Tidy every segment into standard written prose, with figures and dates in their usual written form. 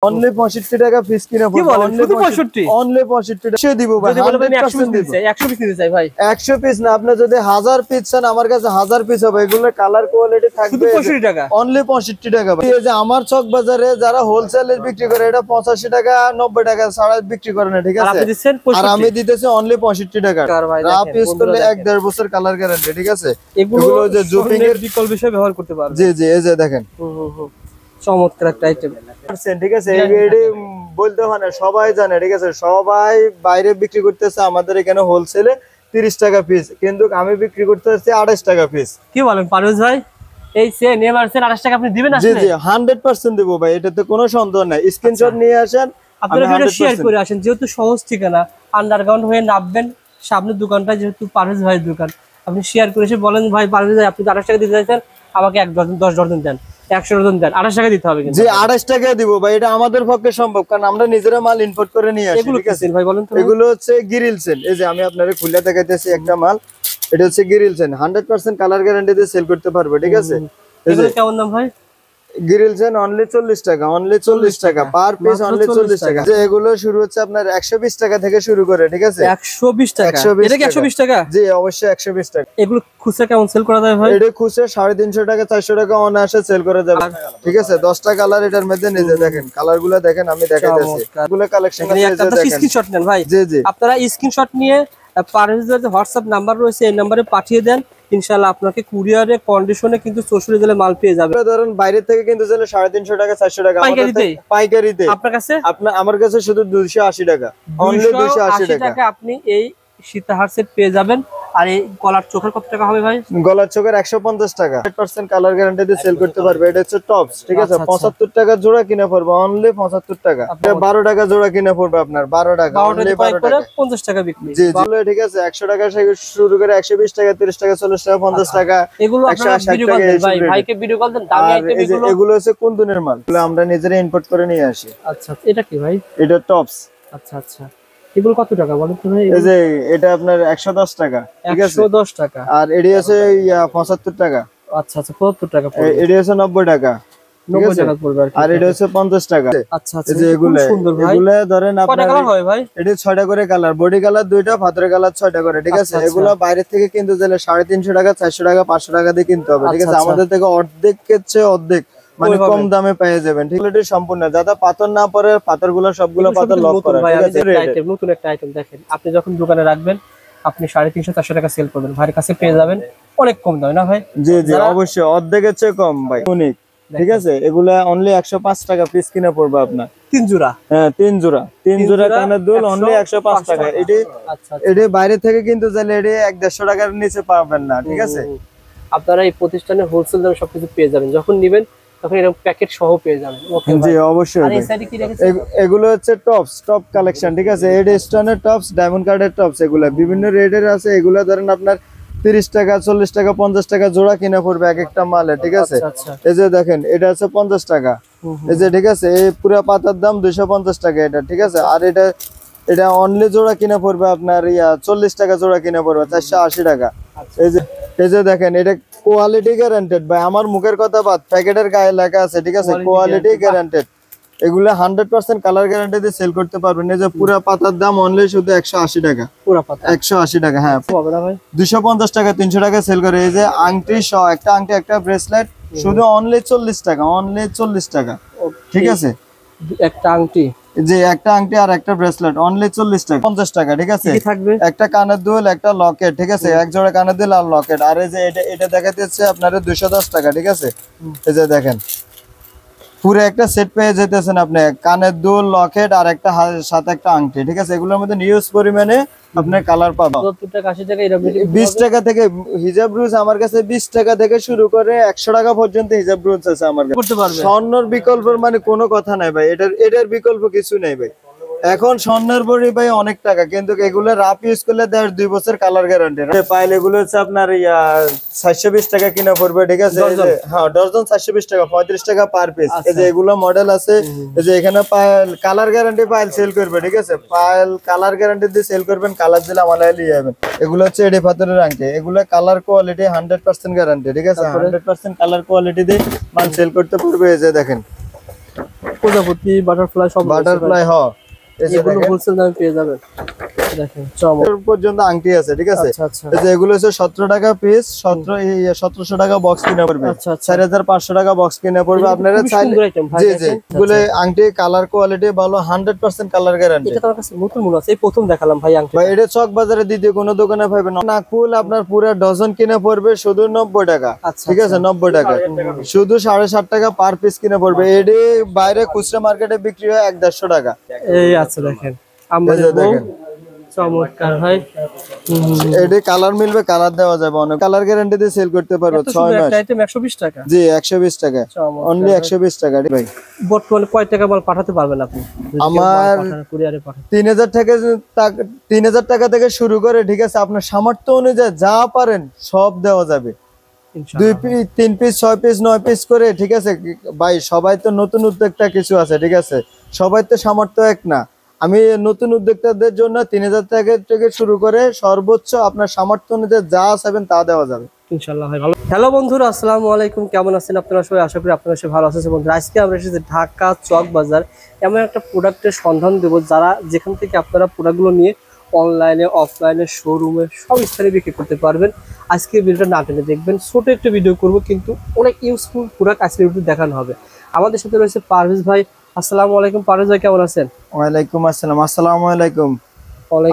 Only 65 টাকা piece কিনা পড়বে। অনলি 65 টাকা সে দিব ভাই। 100% দিব। 100 পিস নিতে চাই ভাই। 100 পিস না, আপনি যদি 1000 পিস চান আমার কাছে 1000 পিস হবে। এগুলো কালার কোয়ালিটি থাকবে। 65 টাকা। অনলি 65 টাকা ভাই। এই যে আমার চক বাজারে যারা হোলসেলে বিক্রি করে এটা 85 টাকা 90 টাকা ছাড়া বিক্রি করে না, ঠিক আছে? আর আমি দিতেছি অনলি 65 টাকা। রাফ ইউজ করলে 1.5 বছর কালার গ্যারান্টি, ঠিক আছে? এগুলো যে জুপিং এর বিকল্প হিসেবে ব্যবহার করতে পারবে। জি জি, এই যে দেখেন চমৎকার একটা আইটেম, ঠিক আছে? এই বলতে হয় না, সবাই জানে, ঠিক আছে? সবাই বাইরে বিক্রি করতেছে, আমাদের এখানে হোলসেলে 30 টাকা পিস, কিন্তু আমি বিক্রি করতেছি 28 টাকা পিস। কি বলেন পারভেজ ভাই? এই সেন এমআরএল 28 টাকা আপনি দিবেন? জি জি 100% দেব ভাই, এটাতে কোনো সন্দেহ নাই। স্ক্রিনশট নিয়ে আসেন, আপনারা ভিডিও শেয়ার করে আসেন। যেহেতু সহজ ঠিকানা, আন্ডারগ্রাউন্ড হয়ে নামবেন, সামনের দোকানটা যেহেতু পারভেজ ভাইয়ের দোকান, আপনি শেয়ার করে এসে বলেন ভাই পারভেজ ভাই আপনি 28 টাকা দিতে চাইছেন, আমাকে 10 ডজন দেন, 100 ডজন দেন, 28 টাকা দিতে হবে। জি 28 টাকা দিব ভাই, এটা আমাদের পক্ষে সম্ভব, কারণ আমরা নিজেরা মাল ইম্পোর্ট করে নিয়ে আসি। ঠিক আছে ভাই বলেন তো? এগুলো হচ্ছে গ্রিল সেল। এই যে আমি আপনাদের খুলে দেখাইতেছি একটা মাল, এটা হচ্ছে গ্রিল সেল, 100% কালার গ্যারান্টি দিয়ে সেল করতে পারবে, ঠিক আছে? এগুলো কেমন দাম ভাই? গ্রিল সেল অনলি 40 টাকা, অনলি 40 টাকা পার পিস, অনলি 40 টাকা। যে এগুলো শুরু হচ্ছে আপনার 120 টাকা থেকে শুরু করে, ঠিক আছে? 120 টাকা। এটা কি 120 টাকা? জি অবশ্যই 120 টাকা। এগুলো খুচরা কেমন সেল করা যায় ভাই? এটা খুচরা 350 টাকা 400 টাকা অনায়াসে সেল করা যাবে, ঠিক আছে? 10টা কালার এটার মধ্যে নিজে দেখেন, কালারগুলো দেখেন, আমি দেখাইতেছি এগুলো কালেকশন আছে। একটা স্ক্রিনশট নেন ভাই। জি জি, আপনারা স্ক্রিনশট নিয়ে পারভেজের যে হোয়াটসঅ্যাপ নাম্বার রয়েছে এই নম্বরে পাঠিয়ে দেন, ইনশাআল্লাহ আপনাকে কুরিয়ারে কন্ডিশনে কিন্তু 64 জেলে মাল পেয়ে যাবে। ধরুন বাইরে থেকে কিন্তু চলে 350 টাকা 400 টাকা পাইকারিতে, আপনার কাছে আমার কাছে শুধু 280 টাকা, অনলি 280 টাকা আপনি এই সীতাহার সেট পেয়ে যাবেন। আর এই গলার চোখের কত টাকা হবে ভাই? গলার চোখের 150 টাকা, 100% কালার গ্যারান্টি দিয়ে সেল করতে পারবে। এটা হচ্ছে টপস, ঠিক আছে? 75 টাকা জোড়া কিনে পড়বে, অনলি 75 টাকা। 12 টাকা জোড়া কিনে পড়বে আপনার, 12 টাকা, অনলি 12 টাকা, 50 টাকা বিক্রি। জি জি, ঠিক আছে? 100 টাকা থেকে শুরু করে 120 টাকা, 30 টাকা, 40 টাকা, 50 টাকা, এগুলো আপনারা ভিডিও কল দেন ভাই, ভাইকে ভিডিও কল দেন। দামি আইটেম এগুলো। এগুলো হচ্ছে কুন্দনের মাল, এগুলো আমরা নিজেরা ইম্পোর্ট করে নিয়ে আসি। আচ্ছা এটা কি ভাই? এটা টপস। আচ্ছা আচ্ছা, এগুলো কত টাকা বলেন তো ভাই? এই যে এটা আপনার 110 টাকা, ঠিক আছে? 110 টাকা। আর এডি আছে 75 টাকা। আচ্ছা আচ্ছা, 75 টাকা পড়বে। এডি আছে 90 টাকা, 90 টাকা পড়বে। আর এটা হচ্ছে 50 টাকা। আচ্ছা আচ্ছা, এই যে এগুলো সুন্দর ভাই। এগুলো ধরেন আপনার কয়টা কালার হয় ভাই? এটা 6টা করে কালার, বডি কালার 2টা, পাথরের কালার 6টা করে, ঠিক আছে? এগুলো বাইরে থেকে কিনতে গেলে 350 টাকা, 400 টাকা, 500 টাকা দিয়ে কিনতে হবে, ঠিক আছে? আমাদের থেকে অর্ধেক কেছে অর্ধেক, মানে কম দামে পেয়ে যাবেন, ঠিক আছে? সম্পূর্ণ যাতে পাথর না পড়ে, পাথরগুলো সবগুলো পাথর লক করা, ঠিক আছে? নতুন একটা আইটেম দেখেন, আপনি যখন দোকানে রাখবেন আপনি 350-400 টাকা সেল করবেন, ভাইয়ের কাছে পেয়ে যাবেন অনেক কম দামে, না ভাই? জি জি অবশ্যই, অর্ধেকের চেয়ে কম ভাই, অনেক, ঠিক আছে? এগুলা অনলি 105 টাকা পিস কিনে পড়বে আপনার, 3 জোড়া। হ্যাঁ 3 জোড়া কানের দুল, অনলি 105 টাকা। এটি বাইরে থেকে কিন্তু চাইলে এটি 150 টাকার নিচে পাবেন না, ঠিক আছে? আপনারা এই প্রতিষ্ঠানে হোলসেল দামে সবকিছু পেয়ে যাবেন, যখন নেবেন তখন এরকম প্যাকেট সহ পেয়ে যাবেন। জি অবশ্যই। এগুলো হচ্ছে টপস, টপ কালেকশন, ঠিক আছে? এডি স্টোনের টপস, ডায়মন্ড কার্ডের টপস, এগুলা বিভিন্ন রেটের আছে। এগুলা ধরেন আপনার 30 টাকা, 40 টাকা, 50 টাকা জোড়া কিনে পড়বে এক একটা মালে, ঠিক আছে? এই যে দেখেন এটা আছে 50 টাকা, এই যে, ঠিক আছে? এই পুরো পাতার দাম 250 টাকা এটা, ঠিক আছে? আর এটা অনলি জোড়া কিনে পড়বে আপনার 40 টাকা জোড়া কিনে পড়বে, 480 টাকা। এই যে দেখেন এটা কোয়ালিটি গ্যারান্টেড ভাই, আমার মুখের কথা বাদ, প্যাকেটের গায়ে লেখা আছে, ঠিক আছে? Quality guaranteed. এগুলা 100% কালার গ্যারান্টি দিয়ে সেল করতে পারবেন। এই যে পুরো পাতার দাম অনলি শুধু 180 টাকা, পুরো পাতা 180 টাকা। হ্যাঁ 250 টাকা, 300 টাকা সেল করে। এই যে আংটি সহ, একটা আংটি, একটা ব্রেসলেট, শুধু অনলি 40 টাকা, অনলি 40 টাকা, ঠিক আছে? একটা আংটি, যে একটা আংটি আর একটা ব্রেসলেট অনলি 40 টাকা, 50 টাকা, ঠিক আছে? একটা কানের দুল, একটা লকেট, ঠিক আছে? এক জোড়া কানের দুল আর লকেট। আর এই যে এটা দেখাতেছে আপনার 210 টাকা, ঠিক আছে? এই যে দেখেন পুরো একটা সেট পেয়ে যেতেছেন আপনি, কানের দুল, লকেট আর একটা সাথে একটা আংটি, ঠিক আছে? এগুলোর মধ্যে নিউজ পরিমাণে আপনি কালার পাবেন। 70 টাকা, 80 টাকা, এরকম 20 টাকা থেকে হিজাব রুজ আমার কাছে 20 টাকা থেকে শুরু করে 100 টাকা পর্যন্ত হিজাব রুজ আছে আমার কাছে। করতে পারবেন। স্বর্ণের বিকল্পের মানে কোনো কথা নাই ভাই, এটার বিকল্প কিছু নাই ভাই। এখন স্বর্ণের বড়ি ভাই অনেক টাকা, কিন্তু এগুলো রাফ ইউজ করলে 2 বছর কালার গ্যারান্টি। পাইল এগুলো হচ্ছে আপনার 420 টাকা কিনা পড়বে, ঠিক আছে? হ্যাঁ ডজন 420 টাকা, 35 টাকা পার পিস। এই যে এগুলো মডেল আছে, এই যে এখানে pile colour guarantee pile sell করবে, ঠিক আছে? পাইল কালার গ্যারান্টি দিয়ে সেল করবেন, কালার দিলে আমার নিয়ে যাবেন। এগুলো হচ্ছে এডি পাথরের আংটি, এগুলো কালার কোয়ালিটি 100% গ্যারান্টি, ঠিক আছে? 100% কালার কোয়ালিটি দিয়ে মাল সেল করতে পারবে। এই যে দেখেন প্রজাপতি বাটারফ্লাই সব বাটারফ্লাই এগুলো হোলসেল দামে পেয়ে যাবেন। দেখেন পর্যন্ত আংটি আছে, ঠিক আছে। আচ্ছা আচ্ছা, এই যে এগুলো হচ্ছে 17 টাকা পিস, 1700 টাকা বক্স কিনা পড়বে। আচ্ছা আচ্ছা, 4500 টাকা বক্স কিনা পড়বে। আপনারা চাইলে জি জি এগুলো আংটি কালার কোয়ালিটি ভালো, 100% কালার গ্যারান্টি। এটা আমার কাছে নতুন মনে আছে, এই প্রথম দেখালাম ভাই আংটি। ভাই এটা চক বাজারে দ্বিতীয় কোনো দোকানে পাবেন না। নাকফুল আপনার পুরো ডজন কিনা পড়বে শুধু 90 টাকা, ঠিক আছে, 90 টাকা। শুধু 7.5 টাকা পার পিস কিনা পড়বে। এডি বাইরে খুচরা মার্কেটে বিক্রি হয় 150 টাকা। এই আচ্ছা দেখেন আমাদের দেখেন চমৎকার ভাই। এডি কালার মিলবে, কালার দেওয়া যাবে, অনেক কালার গ্যারান্টি দিয়ে সেল করতে পারবো 6 মাস। একটা আইটেম 120 টাকা। জি 120 টাকা, অনলি 120 টাকা। ভাই বর্তমানে কয় টাকা মাল পাঠাতে পারবেন আপনি? আমার কুরিয়ারে পাঠান 3000 টাকা থেকে শুরু করে, ঠিক আছে। আপনার সামর্থ্য অনুযায়ী যা পারেন সব দেওয়া যাবে। 2 পিস 3 পিস 6 পিস 9 পিস করে, ঠিক আছে ভাই। সবাই তো নতুন উদ্যোক্তা কিছু আছে, ঠিক আছে, সবাই তো সামর্থ্য এক না। আমি নতুন উদ্যোক্তাদের জন্য 3000 টাকা থেকে শুরু করে সর্বোচ্চ আপনার সামর্থ্য অনুযায়ী যা চাইবেন তা দেওয়া যাবে ইনশাআল্লাহ। ভাই ভালো। হ্যালো বন্ধুরা, আসসালামু আলাইকুম, কেমন আছেন আপনারা সবাই? আশা করি আপনারা সবাই ভালো আছেন। বন্ধুরা আজকে আমরা এসেছি ঢাকা চক বাজার, এমন একটা প্রোডাক্টের সন্ধান দেব যারা যেখান থেকে আপনারা প্রোডাক্টগুলো নিয়ে অনলাইনে অফলাইনে শোরুমে সব স্থানে বিক্রি করতে পারবেন। আজকে ভিডিওটা না টেনে দেখবেন, ছোট একটা ভিডিও করব কিন্তু অনেক ইউজফুল প্রোডাক্ট আজকে ভিডিও দেখানো হবে। আমাদের সাথে রয়েছে পারভেজ ভাই। আসসালামু আলাইকুম পারভেজ ভাই, কেমন আছেন? ওয়ালাইকুম আসসালাম। আসসালামু আলাইকুম।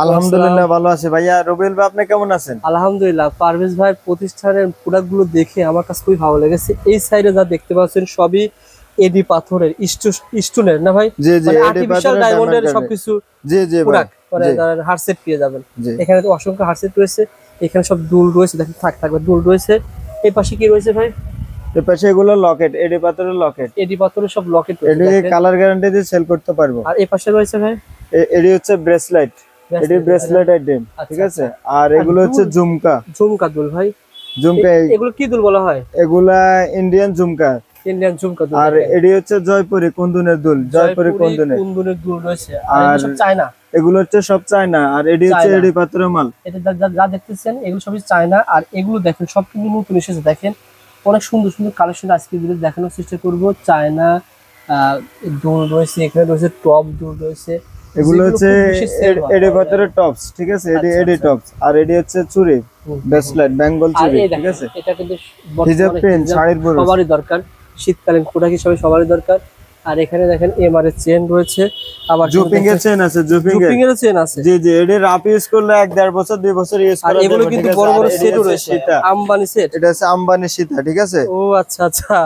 আলহামদুলিল্লাহ ভালো আছি। ভাইয়া রবিউল ভাই আপনি কেমন আছেন? আলহামদুলিল্লাহ। পারভেজ ভাইয়ের প্রতিষ্ঠানের প্রোডাক্টগুলো দেখে আমার কাছে খুবই ভালো লেগেছে। এই সাইডে যা দেখতে পাচ্ছেন সবই এডি পাথরের স্টোনের না ভাই? জি জি, আর্টিফিশিয়াল ডায়মন্ডের সবকিছু। জি জি প্রোডাক্ট মানে হার্ট সেট পেয়ে যাবেন। এখানে তো অসংখ্য হার্ট সেট রয়েছে, এখানে সব দুল রয়েছে, দেখেন থাকবে দুল রয়েছে। এই পাশে কি রয়েছে ভাই? এই পাশে এগুলো লকেট, এডি পাথরের লকেট। এডি পাথরের সব লকেট রয়েছে, এডি কালার গ্যারান্টি দিয়ে সেল করতে পারবো। আর এই পাশে রয়েছে ভাই এডি হচ্ছে ব্রেসলেট, এডি ব্রেসলেট আইটেম, ঠিক আছে। আর এগুলো হচ্ছে ঝুমকা, ঝুমকা দুল ভাই। ঝুমকা এগুলো কি দুল বলা হয়? এগুলা ইন্ডিয়ান ঝুমকা, ইন্ডিয়ান ঝুমকা দুল। আর এডি হচ্ছে জয়পুরি কুন্দনের দুল, জয়পুরি কুন্দনের দুল রয়েছে। আর সব চায়না, এগুলো হচ্ছে সব চায়না। আর এডি হচ্ছে এডি পাথরের মাল। এটা যা দেখতেছেন এগুলো সবই চায়না। আর এগুলো দেখেন সব কিন্তু নতুন এসেছে, দেখেন অনেক সুন্দর সুন্দর কালেকশন আজকে ভিডিও দেখানোর চেষ্টা করব। চায়না দুল রয়েছে, এখানে রয়েছে টপ দুল রয়েছে। এগুলো হচ্ছে এডি পাথরের টপস, ঠিক আছে, এডি এডি টপস। আর এডি হচ্ছে চুড়ি, ব্রেসলেট, বেঙ্গল চুড়ি, ঠিক আছে। এটা কিন্তু হিজাব প্রিন্ট শাড়ির পরে সবারই দরকার, শীতকালীন প্রোডাক্ট হিসেবে সবারই দরকার। আর এখানে দেখেন এমআর এর চেন রয়েছে, আবার জুপিং এর চেন আছে, জুপিং এর চেন আছে। জি জি, এডি রাপ ইউজ করলে 1.5 বছর 2 বছর ইউজ করা যাবে। এগুলো কিন্তু বড় বড় সেটও রয়েছে, আম্বানি সেট। এটা আছে আম্বানি সীতা, ঠিক আছে। ও আচ্ছা আচ্ছা,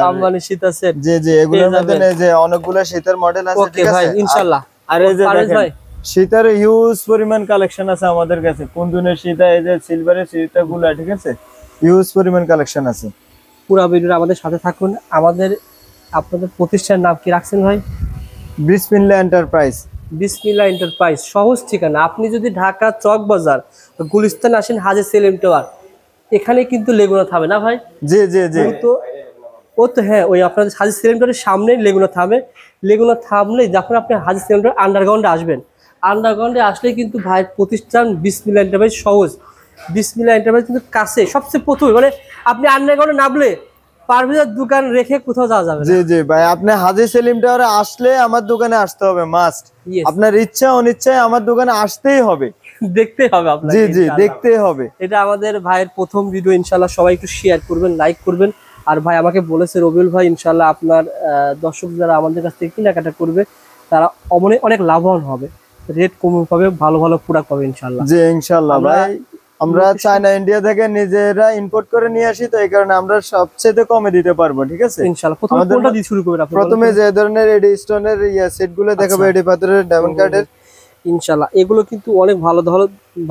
আম্বানি সীতা সেট। জি জি, এগুলোর মধ্যে এই যে অনেকগুলো শীতের মডেল আছে, ঠিক আছে ভাই ইনশাআল্লাহ। আর এই যে দেখেন শীতের হিউজ পরিমাণ কালেকশন আছে আমাদের কাছে। কুন্দনের সীতা, এই যে সিলভারের সীতাগুলো, ঠিক আছে, হিউজ পরিমাণ কালেকশন আছে। পুরো ভিডিওটা আমাদের সাথে থাকুন। আপনাদের প্রতিষ্ঠানের নাম কি রাখছেন ভাই? বিসমিল্লাহ এন্টারপ্রাইজ। বিসমিল্লাহ এন্টারপ্রাইজ, সহজ ঠিকানা। আপনি যদি ঢাকা চক বাজার গুলিস্তান আসেন, হাজী সেলিম টাওয়ার, এখানে কিন্তু লেগুনা থামে না ভাই? জি জি জি, তো হ্যাঁ, ওই আপনাদের হাজী সেলিম টাওয়ারের সামনে লেগুনা থামে। লেগুনা থামলে যখন আপনি হাজী সেলিম টাওয়ার আন্ডারগ্রাউন্ডে আসবেন, আন্ডারগ্রাউন্ডে আসলে কিন্তু ভাইয়ের প্রতিষ্ঠান বিসমিল্লাহ এন্টারপ্রাইজ। সহজ, বিসমিল্লাহ এন্টারপ্রাইজ কিন্তু কাছে সবচেয়ে প্রথমে, মানে আপনি আন্ডারগ্রাউন্ডে নামলে পারভেজের দোকান রেখে কোথাও যাওয়া যাবে না। জি জি ভাই, আপনি হাজী সেলিম টাওয়ারে আসলে আমার দোকানে আসতে হবে, মাস্ট। আপনার ইচ্ছা অনিচ্ছায় আমার দোকানে আসতেই হবে, দেখতেই হবে আপনাকে। জি জি, দেখতেই হবে। এটা আমাদের ভাইয়ের প্রথম ভিডিও, ইনশাআল্লাহ সবাই একটু শেয়ার করবেন, লাইক করবেন। আর ভাই আমাকে বলেছে রবিউল ভাই, ইনশাআল্লাহ আপনার দর্শক যারা আমাদের কাছ থেকে কেনাকাটা করবে তারা অনেক লাভবান হবে, রেট কম পাবে, ভালো ভালো প্রোডাক্ট পাবে ইনশাআল্লাহ। জি ইনশাআল্লাহ ভাই, আমরা চায়না ইন্ডিয়া থেকে নিজেরা ইম্পোর্ট করে নিয়ে আসি, তো এই কারণে আমরা সবচেয়ে কমে দিতে পারবো, ঠিক আছে ইনশাআল্লাহ। প্রথমে কোনটা দিয়ে শুরু করবেন আপনি? প্রথমে যে ধরনের এডি স্টোনের সেট গুলো দেখাবো, এডি পাথরের ডায়মন্ড কার্ডের। ইনশাআল্লাহ এগুলো কিন্তু অনেক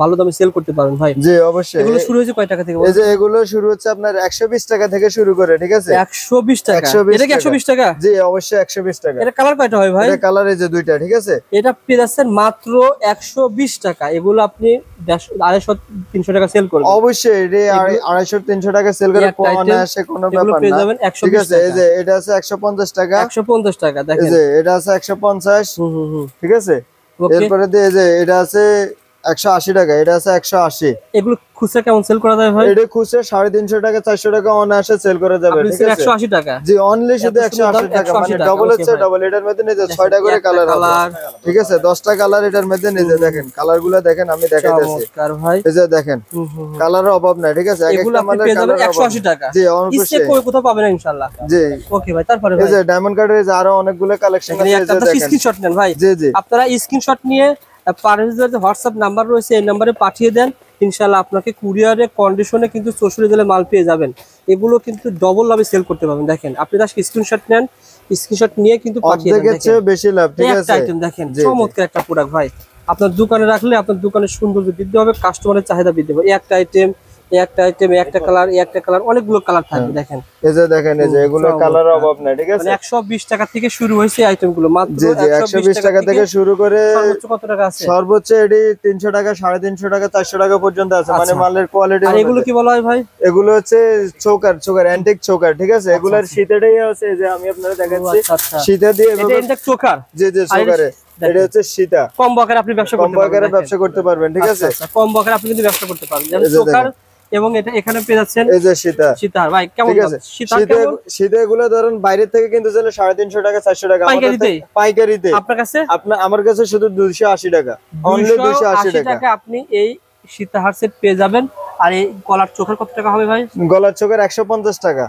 ভালো দামে সেল করতে পারেন ভাই। জি অবশ্যই। এগুলো শুরু হয়েছে কয় টাকা থেকে? এই যে এগুলো শুরু হচ্ছে আপনার 120 টাকা থেকে শুরু করে, ঠিক আছে। 120 টাকা? এটা কি 120 টাকা? জি অবশ্যই 120 টাকা। এটা কালার কয়টা হয় ভাই? এটা কালার এই যে দুইটা, ঠিক আছে। এটা পেয়ে যাচ্ছেন মাত্র 120 টাকা। এগুলো আপনি 250-300 টাকা সেল করবেন। অবশ্যই এটা 250-300 টাকা সেল করে কোন আসে কোনো ব্যাপার না, ঠিক আছে। এই যে এটা আছে 150 টাকা, 150 টাকা দেখেন। এই যে এটা আছে 150, ঠিক আছে। এরপরে দিয়ে যে এটা আছে 180 টাকা, এটা আছে 180। এগুলো খুচরা কেমন সেল করা যায় ভাই? এটা খুচরা 350 টাকা 400 টাকা অনায়াসে সেল করা যাবে, ঠিক আছে? 180 টাকা, জি অনলি শুধু 180 টাকা, মানে ডাবল হচ্ছে ডাবল। এটার মধ্যে নিয়ে 6টা করে কালার হবে, ঠিক আছে? 10টা কালার এটার মধ্যে নিয়ে দেখেন, কালারগুলো দেখেন, আমি দেখাইতেছি। চমৎকার ভাই, এই যে দেখেন কালারের অভাব নাই, ঠিক আছে? এগুলো আপনি পেয়ে যাবেন 180 টাকা। জি অবশ্যই কই কোথাও পাবেন না ইনশাআল্লাহ। জি ওকে ভাই, তারপরে ভাই এই যে ডায়মন্ড কার্ডের এই যে আরো অনেকগুলো কালেকশন আছে, এই যে দেখেন স্ক্রিনশট নেন ভাই। জি জি আপনারা স্ক্রিনশট নিয়ে পারভেজের যে হোয়াটসঅ্যাপ নাম্বার রয়েছে এই নম্বরে পাঠিয়ে দেন, ইনশাআল্লাহ আপনাকে কুরিয়ারে কন্ডিশনে কিন্তু 64 জেলে মাল পেয়ে যাবেন। এগুলো কিন্তু ডবল লাভে সেল করতে পারবেন। দেখেন আপনি জাস্ট স্ক্রিনশট নেন, স্ক্রিনশট নিয়ে কিন্তু পাঠিয়ে দেন। দেখেন বেশি লাভ, ঠিক আছে? আইটেম দেখেন, চমৎকার একটা প্রোডাক্ট ভাই। আপনার দোকানে রাখলে আপনার দোকানের সৌন্দর্য বৃদ্ধি হবে, কাস্টমারের চাহিদা বৃদ্ধি হবে। একটা আইটেম একটা কালার অনেকগুলো কালার থাকবে। দেখেন এই যে দেখেন, এই যে এগুলো কালারের অভাব নাই, ঠিক আছে? 120 টাকা থেকে শুরু হয়েছে আইটেমগুলো, মাত্র জি জি 120 টাকা থেকে শুরু করে সর্বোচ্চ কত টাকা আছে? সর্বোচ্চ এডি 300 টাকা 350 টাকা 400 টাকা পর্যন্ত আছে, মানে মালের কোয়ালিটি। আর এগুলো কি বলা হয় ভাই? এগুলো হচ্ছে চোকার অ্যান্টিক চোকার, ঠিক আছে? এগুলার শীতেটাই আছে, এই যে আমি আপনাদের দেখাচ্ছি শীতে দিয়ে এটা অ্যান্টিক চোকার। জি জি চোকারে এটা হচ্ছে সীতা। কম বকারে আপনি ব্যবসা করতে পারবেন, ঠিক আছে? কম বকারে আপনি কিন্তু ব্যবসা করতে পারবেন। যেমন চোকার, এবং এটা এখানে পেয়ে যাচ্ছেন এই যে সীতা ভাই কেমন আছে? সীতা এগুলো ধরেন বাইরে থেকে কিন্তু চলে 350 টাকা 400 টাকা পাইকারিতে। আপনার কাছে? আমার কাছে শুধু 280 টাকা, অনলি 280 টাকা আপনি এই সীতাহার সেট পেয়ে যাবেন। আর এই গলার চোখের কত টাকা হবে ভাই? গলার চোখের 150 টাকা,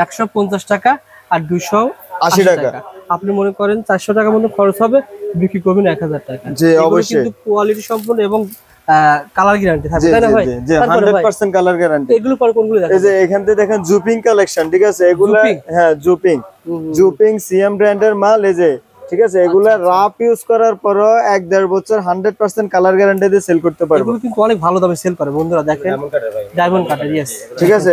150 টাকা আর 280 টাকা। আপনি মনে করেন 400 টাকা মতো খরচ হবে, বিক্রি করবেন 1000 টাকা। জি অবশ্যই, কিন্তু কোয়ালিটি সম্পূর্ণ এবং কালার গ্যারান্টি থাকবে, তাই না ভাই? জি 100% কালার গ্যারান্টি। এগুলো পরে কোনগুলো দেখেন? এই যে এখান থেকে দেখেন জুপিং কালেকশন, ঠিক আছে? এগুলো হ্যাঁ জুপিং সিএম ব্র্যান্ডের মাল, এই যে ঠিক আছে? এগুলা রাফ ইউজ করার পরও 1-1.5 বছর 100% কালার গ্যারান্টি দিয়ে সেল করতে পারবে। এগুলো কিন্তু অনেক ভালো দামে সেল করে বন্ধুরা, দেখেন ডায়মন্ড কাটার। यस, ঠিক আছে?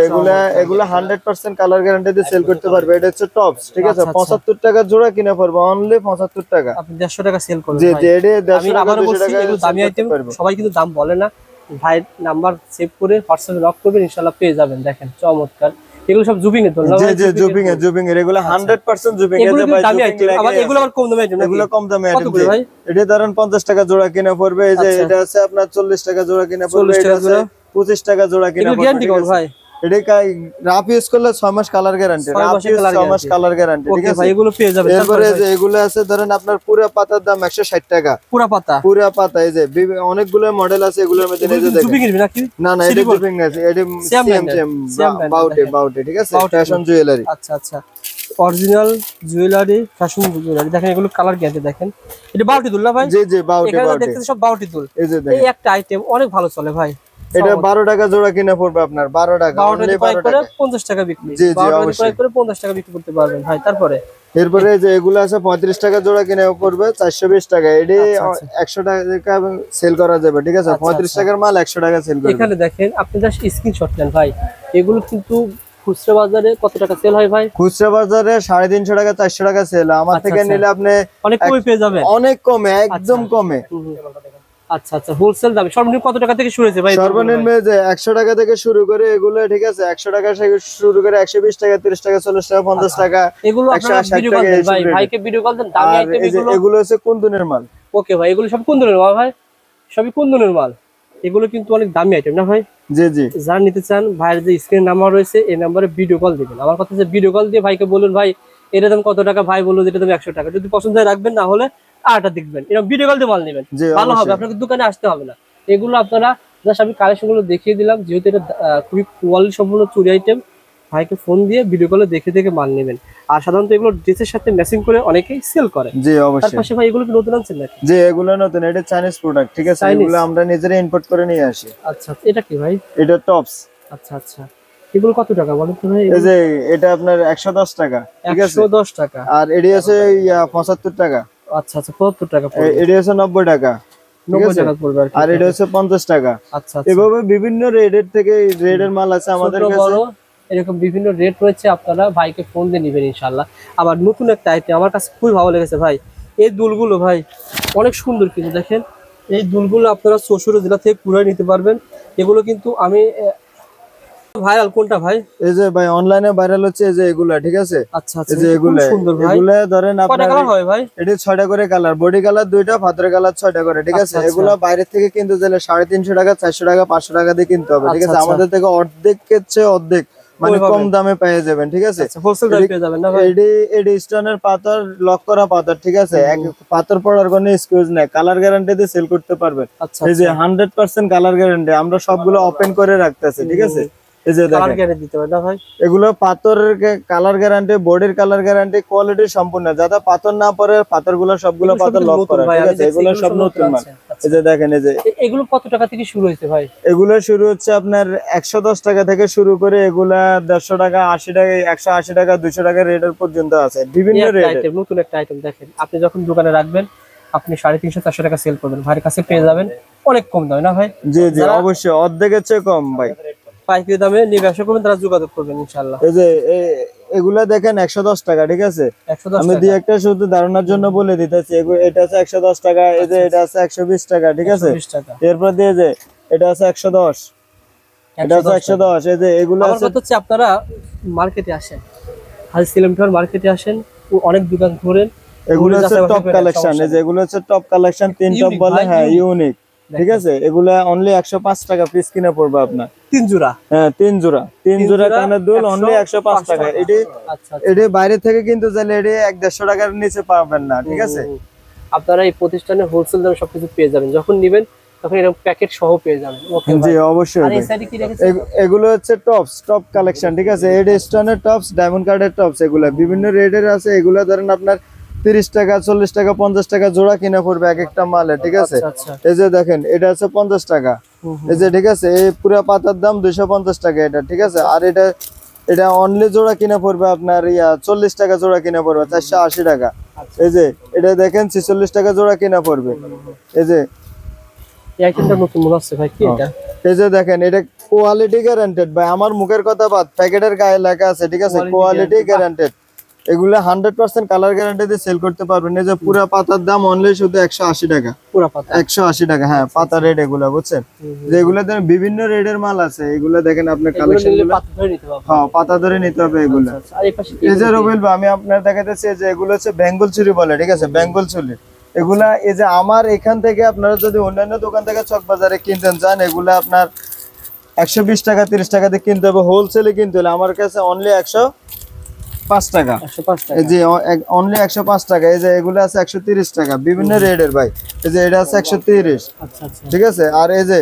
এগুলা 100% কালার গ্যারান্টি দিয়ে সেল করতে পারবে। এটা হচ্ছে টপস, ঠিক আছে? 75 টাকা জোড়া কিনে পড়বে, অনলি 75 টাকা। আপনি 150 টাকা সেল করবেন। জি জি এটা 150 টাকা, আবার বলছি এগুলো দামি আইটেম, সবাই কিন্তু দাম বলে না। ভাই নাম্বার সেভ করে হোয়াটসঅ্যাপে লক করবেন, ইনশাআল্লাহ পেয়ে যাবেন। দেখেন চমৎকার, এগুলো সব জুপিং এর দোলনা। জি জি জুপিং এর এগুলো 100% জুপিং এর। ভাই দামি আইটেম, আবার এগুলো আবার কম দামি আইটেম। এগুলো কম দামি আইটেম ভাই। এটা ধরেন 50 টাকা জোড়া কিনে পড়বে। এই যে এটা আছে আপনার 40 টাকা জোড়া কিনে পড়বে, এটা আছে 25 টাকা জোড়া কিনে পড়বে। গ্যারান্টি কোন ভাই? এটা রাফ ইউজ করলে 6 মাস কালার গ্যারান্টি, রাফ ইউজ 6 মাস কালার গ্যারান্টি, ঠিক আছে? ভাই এগুলো পেয়ে যাবেন। এরপরে যে এগুলো আছে ধরেন আপনার পুরো পাতার দাম 160 টাকা। পুরো পাতা এই যে অনেকগুলো মডেল আছে, এগুলোর মধ্যে এই যে দেখেন জুপিং এর নাকি? না এটা জুপিং না, এটা সেম বাউটে, ঠিক আছে? Fashion jewellery. আচ্ছা আচ্ছা, অরিজিনাল জুয়েলারি, ফ্যাশন জুয়েলারি। দেখেন এগুলো কালার গ্যারান্টি। দেখেন এটা বাউটি দুল না ভাই? জি জি বাউটি। এখানে দেখতেছেন সব বাউটি দুল। এই একটা আইটেম অনেক ভালো চলে ভাই। এটা 12 টাকা জোড়া কিনে পড়বে আপনার, 12 টাকা, অনলি 12 টাকা। 50 টাকা বিক্রি। জি জি অবশ্যই করে 50 টাকা বিক্রি করতে পারবেন ভাই। তারপরে এরপরে যে এগুলো আছে 35 টাকা জোড়া কিনে পড়বে 420 টাকা। এডি 100 টাকা সেল করা যাবে, ঠিক আছে? 35 টাকার মাল 100 টাকা সেল করবে। এখানে দেখেন আপনি জাস্ট স্ক্রিনশট নেন ভাই। এগুলো কিন্তু খুচরা বাজারে কত টাকা সেল হয় ভাই? খুচরা বাজারে 350 টাকা 400 টাকা সেল। আমার থেকে নিলে আপনি অনেক কমে পেয়ে যাবেন, অনেক কমে, একদম কমে। আচ্ছা আচ্ছা, হোলসেল দামে। সর্বনিম্ন কত টাকা থেকে শুরু হয়েছে ভাই? সর্বনিম্ন যে 100 টাকা থেকে শুরু করে এগুলো, ঠিক আছে? 100 টাকা থেকে শুরু করে 120 টাকা 30 টাকা 40 টাকা 50 টাকা, এগুলো আপনারা ভিডিও কল দেন ভাই, ভাইকে ভিডিও কল দেন। দামি আইটেম এগুলো হচ্ছে কুন্দনের মাল। ওকে ভাই, এগুলো সব কুন্দনের মাল ভাই, সবই কুন্দনের মাল। এগুলো কিন্তু অনেক দামি আইটেম না ভাই? জি জি। যারা নিতে চান ভাইয়ের যে স্ক্রিন নাম্বার রয়েছে এই নাম্বারে ভিডিও কল দিবেন। আমার কথা হচ্ছে ভিডিও কল দিয়ে ভাইকে বলুন ভাই এর দাম কত টাকা, ভাই বলুন এটা দাম 100 টাকা। যদি পছন্দ হয় রাখবেন, না হলে আরটা দেখবেন। এরকম ভিডিও কল দিয়ে মাল নেবেন, ভালো হবে, আপনাকে দোকানে আসতে হবে না। এগুলো আপনারা জাস্ট আমি কালেকশন গুলো দেখিয়ে দিলাম, যেহেতু এটা খুবই কোয়ালিটি সম্পূর্ণ চুরি আইটেম। ভাইকে ফোন দিয়ে ভিডিও কলে দেখে দেখে মাল নেবেন। আর সাধারণত এগুলো ড্রেসের সাথে ম্যাচিং করে অনেকেই সেল করে। জি অবশ্যই। তার পাশে ভাই এগুলো কি নতুন আনছেন নাকি? জি এগুলো নতুন, এটা চাইনিজ প্রোডাক্ট, ঠিক আছে? এগুলো আমরা নিজেরা ইম্পোর্ট করে নিয়ে আসি। আচ্ছা, এটা কি ভাই? এটা টপস। আচ্ছা আচ্ছা, এগুলো কত টাকা বলেন তো ভাই? এই যে এটা আপনার 110 টাকা, ঠিক আছে? 110 টাকা। আর এডি আছে 75 টাকা। আচ্ছা আচ্ছা, 75 টাকা পড়বে। এডি আছে 90 টাকা, 90 টাকা পড়বে। আর এটা হচ্ছে 50 টাকা। আচ্ছা, এভাবে বিভিন্ন রেটের থেকে রেটের মাল আছে আমাদের কাছে। এরকম বিভিন্ন রেট রয়েছে, আপনারা ভাইকে ফোন দিয়ে নেবেন ইনশাআল্লাহ। আবার নতুন একটা আইটেম আমার কাছে খুবই ভালো লেগেছে ভাই, এই দুলগুলো ভাই অনেক সুন্দর কিন্তু। দেখেন এই দুলগুলো আপনারা 64 জেলা থেকে কুড়ায় নিতে পারবেন। এগুলো কিন্তু আমি ভাইরাল কোনটা ভাই? এই যে ভাই অনলাইনে ভাইরাল হচ্ছে এই যে এগুলা, ঠিক আছে। আচ্ছা আচ্ছা, এই যে এগুলা সুন্দর ভাই। এগুলা ধরেন কয়টা আপনার কালার হয় ভাই? এটা 6টা করে কালার, বডি কালার 2টা, পাথরের কালার 6টা করে, ঠিক আছে। এগুলা বাইরে থেকে কিনতে গেলে 350 টাকা, 400 টাকা, 500 টাকা দিয়ে কিনতে হবে, ঠিক আছে। আমাদের থেকে অর্ধেকের চেয়ে অর্ধেক মানে কম দামে পেয়ে যাবেন, ঠিক আছে। হোলসেল দামে পেয়ে যাবেন না ভাই? এডি স্টোনের পাথর, লক করা পাথর, ঠিক আছে। এক পাথর পড়ার কোনো এক্সকিউজ নাই, কালার গ্যারান্টি দিয়ে সেল করতে পারবেন। এই যে 100% কালার গ্যারান্টি, আমরা সবগুলো ওপেন করে রাখতেছি, ঠিক আছে। এই যে কালার গ্যারান্টি দিতে পারবেন না ভাই? এগুলো পাথরের কালার গ্যারান্টি, বডির কালার গ্যারান্টি, কোয়ালিটি সম্পূর্ণ, যাতে পাথর না পড়ে। পাথরগুলো সবগুলো পাথর লক করা, ঠিক আছে। এগুলো সব নতুন মাল। এই যে দেখেন, এই যে এগুলো কত টাকা থেকে শুরু হয়েছে ভাই? এগুলো শুরু হচ্ছে আপনার 110 টাকা থেকে শুরু করে এগুলা 150 টাকা, 80 টাকা, 180 টাকা, 200 টাকা রেটের পর্যন্ত আছে, বিভিন্ন রেটের। নতুন একটা আইটেম দেখেন, আপনি যখন দোকানে রাখবেন আপনি 350-400 টাকা সেল করবেন, ভাইয়ের কাছে পেয়ে যাবেন অনেক কম দামে না ভাই? জি জি অবশ্যই, অর্ধেকের চেয়ে কম ভাই। পাইকারি দামে নিয়ে ব্যবসা করবেন, তারা যোগাযোগ করবেন ইনশাআল্লাহ। এই যে এগুলা দেখেন 110 টাকা, ঠিক আছে। আমি দুই একটা শুধু ধারণার জন্য বলে দিতেছি। এটা আছে 110 টাকা, এই যে এটা আছে 120 টাকা, ঠিক আছে। এরপর দিয়ে যে এটা আছে 110, এটা আছে 110। এই যে এগুলো আছে হচ্ছে আপনারা মার্কেটে আসেন, হাজি সেলিম মার্কেটে আসেন, অনেক দোকান ঘোরেন। এগুলো হচ্ছে টপ কালেকশন, এই যে এগুলো হচ্ছে টপ কালেকশন, 3 টপ বলে, হ্যাঁ ইউনিক, ঠিক আছে। এগুলা অনলি 105 টাকা পিস কিনে পড়বে আপনার, 3 জোড়া। হ্যাঁ 3 জোড়া কানের দুল অনলি 105 টাকা। এটি বাইরে থেকে কিন্তু চাইলে এটি 150 টাকার নিচে পাবেন না, ঠিক আছে। আপনারা এই প্রতিষ্ঠানে হোলসেল দামে সবকিছু পেয়ে যাবেন, যখন নেবেন তখন এরকম প্যাকেট সহ পেয়ে যাবেন। জি অবশ্যই। এগুলো হচ্ছে টপ কালেকশন, ঠিক আছে। এডি স্টোনের টপস, ডায়মন্ড কার্ডের টপস, এগুলা বিভিন্ন রেটের আছে। এগুলা ধরেন আপনার 30 টাকা, 40 টাকা, 50 টাকা জোড়া কিনা পড়বে এক একটা মালে, ঠিক আছে। এই যে দেখেন, এটা আছে 50 টাকা, এই যে, ঠিক আছে। এই পুরো পাতার দাম 250 টাকা এটা, ঠিক আছে। আর এটা অনলি জোড়া কিনা পড়বে আপনার 40 টাকা জোড়া কিনা পড়বে, 480 টাকা। এই যে এটা দেখেন 46 টাকা জোড়া কিনা পড়বে। এই যে নতুন মনে হচ্ছে ভাই, কি এটা? এই যে দেখেন, এটা কোয়ালিটি গ্যারান্টেড ভাই, আমার মুখের কথা বাদ, প্যাকেটের গায়ে লেখা আছে, ঠিক আছে, কোয়ালিটি গ্যারান্টেড। এগুলা 100% কালার গ্যারান্টি দিয়ে সেল করতে পারবেন। এই যে পুরা পাতার দাম অনলি শুধু 180 টাকা, পুরা পাতা 180 টাকা, হ্যাঁ পাতা রেট এগুলা, বুঝছেন। যেগুলাতে বিভিন্ন রেটের মাল আছে, এগুলা দেখেন আপনার কালেকশন গুলো, হ্যাঁ পাতা ধরে নিতে হবে এগুলা। এই যে রবিল ভাই, আমি আপনার দেখাতেছি যে এগুলো হচ্ছে বেঙ্গল চুরি বলে, ঠিক আছে, বেঙ্গল চুরি। এগুলা এই যে আমার এখান থেকে আপনারা যদি অন্যান্য দোকান থেকে চক বাজারে কিনতে চান, এগুলা আপনার 120 টাকা, 30 টাকা দিয়ে কিনতে হবে, হোলসেলে কিনতে হলে। আমার কাছে অনলি 105 টাকা, এই যে অনলি 105 টাকা। এই যে এগুলো আছে 130 টাকা, বিভিন্ন রেটের ভাই। এই যে এটা আছে 130, ঠিক আছে। আর এই যে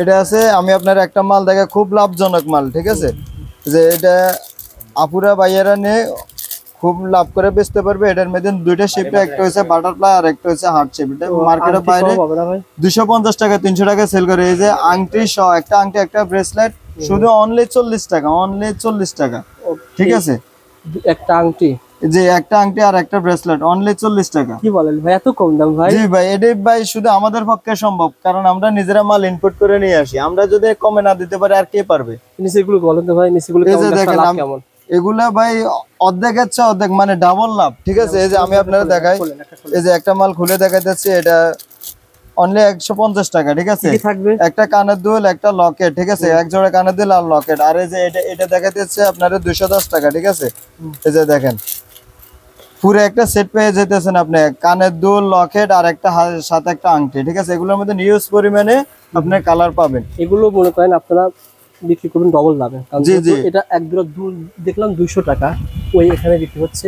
এটা আছে, আমি আপনার একটা মাল দেখে খুব লাভজনক মাল, ঠিক আছে। যে এটা আপুরা ভাইয়েরা নিয়ে খুব লাভ করে বেচতে পারবে। এটার মধ্যে দুইটা শেপ, একটা হচ্ছে বাটারফ্লাই আর একটা হচ্ছে হার্ট শেপ। এটা মার্কেটের বাইরে 250 টাকা, 300 টাকা সেল করে। এই যে আংটি সহ, একটা আংটি, একটা ব্রেসলেট, শুধু অনলি 40 টাকা, অনলি 40 টাকা, ঠিক আছে। একটা আংটি, যে একটা আংটি আর একটা ব্রেসলেট অনলি 40 টাকা। কি বলেন ভাই, এত কম দাম ভাই? জি ভাই, এটাই ভাই শুধু আমাদের পক্ষে সম্ভব, কারণ আমরা নিজেরা মাল ইনপুট করে নিয়ে আসি। আমরা যদি কমে না দিতে পারি আর কে পারবে? নিচেগুলো বলেন তো ভাই, নিচেগুলো কেমন? এগুলা ভাই অর্ধেকের চেয়ে অর্ধেক, মানে ডাবল লাভ, ঠিক আছে। এই যে আমি আপনারা দেখাই, এই যে একটা মাল খুলে দেখাইতেছি, এটা অনলি 150 টাকা, ঠিক আছে। একটা কানের দুল, একটা লকেট, ঠিক আছে, এক জোড়া কানের দুল আর লকেট। আর এই যে এটা দেখাইতেছে আপনারা 210 টাকা, ঠিক আছে। এই যে দেখেন, পুরো একটা সেট পেয়ে যেতেছেন আপনি, কানের দুল, লকেট আর একটা সাথে একটা আংটি, ঠিক আছে। এগুলোর মধ্যে নিউজ পরিমাণে আপনি কালার পাবেন। এগুলো মনে করেন আপনারা বিক্রি করবেন ডবল দামে, কারণ এটা এক জোড়া দুল দেখলাম 200 টাকা, ওই এখানে বিক্রি হচ্ছে।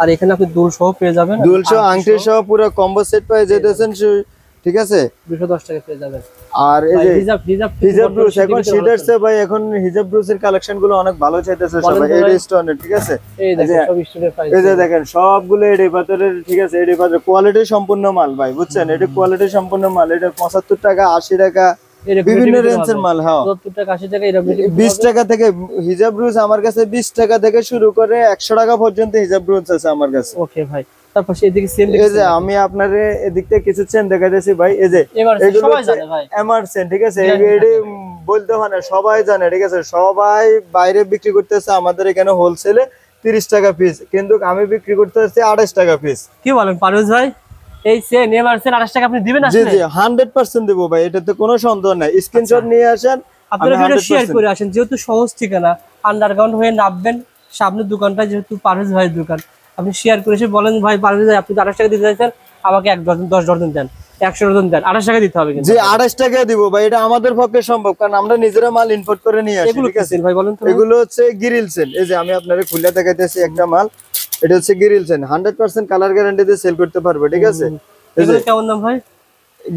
আর এখানে আপনি দুল সহ পেয়ে যাবেন, দুল সহ, আংটি সহ পুরো কম্বো সেট পেয়ে যেতেছেন, ঠিক আছে, 210 টাকা পেয়ে যাবেন। আর এই যে হিজাব ব্রুস, এখন শীতেরছে ভাই, এখন হিজাব ব্রুসের কালেকশন গুলো অনেক ভালো চাইতেছে সবাই, এডি স্টোনের, ঠিক আছে। এই যে দেখেন সবগুলো এডি পাথরের, ঠিক আছে, এডি পাথরের কোয়ালিটি সম্পূর্ণ মাল ভাই, বুঝছেন। এডি কোয়ালিটি সম্পূর্ণ মাল। এটা 75 টাকা, 80 টাকা, বিভিন্ন রেঞ্জের মাল। হ্যাঁ 70 টাকা, 80 টাকা, এটা 20 টাকা থেকে হিজাব ব্রুস আমার কাছে 20 টাকা থেকে শুরু করে 100 টাকা পর্যন্ত হিজাব ব্রুস আছে আমার কাছে। ওকে ভাই, তারপর এদিকে সেম, এই যে আমি আপনারে এদিক থেকে কিছু চেন দেখাইতেছি ভাই। এই যে এগুলো সবাই জানে ভাই, এমারসেন, ঠিক আছে। এডি বলতে হয় না, সবাই জানে, ঠিক আছে। সবাই বাইরে বিক্রি করতেছে, আমাদের এখানে হোলসেলে 30 টাকা পিস, কিন্তু আমি বিক্রি করতেছি 28 টাকা পিস। কি বলেন পারভেজ ভাই, এই সেন এমারসেন 28 টাকা আপনি দিবেন? জি জি 100% দেব ভাই, এটাতে কোনো সন্দেহ নাই। স্ক্রিনশট নিয়ে আসেন, আপনারা ভিডিও শেয়ার করে আসেন, যেহেতু সহজ ঠিকানা, আন্ডারগ্রাউন্ড হয়ে নামবেন, সামনের দোকানটা যেহেতু পারভেজ ভাইয়ের দোকান, আপনি শেয়ার করে এসে বলেন ভাই পারভেজ ভাই আপনি 28 টাকা দিতে চাইছেন, আমাকে 10 ডজন দেন, 100 ডজন দেন, 28 টাকা দিতে হবে। কিন্তু জি 28 টাকা দিব ভাই, এটা আমাদের পক্ষে সম্ভব, কারণ আমরা নিজেরা মাল ইম্পোর্ট করে নিয়ে আসি। এগুলো ঠিক আছে ভাই বলেন তো। এগুলো হচ্ছে গ্রিল সেল। এই যে আমি আপনাদের খুলে দেখাইতেছি একটা মাল, এটা হচ্ছে গ্রিল সেল, 100% কালার গ্যারান্টি দিয়ে সেল করতে পারবে। ঠিক আছে এগুলো কেমন দাম ভাই?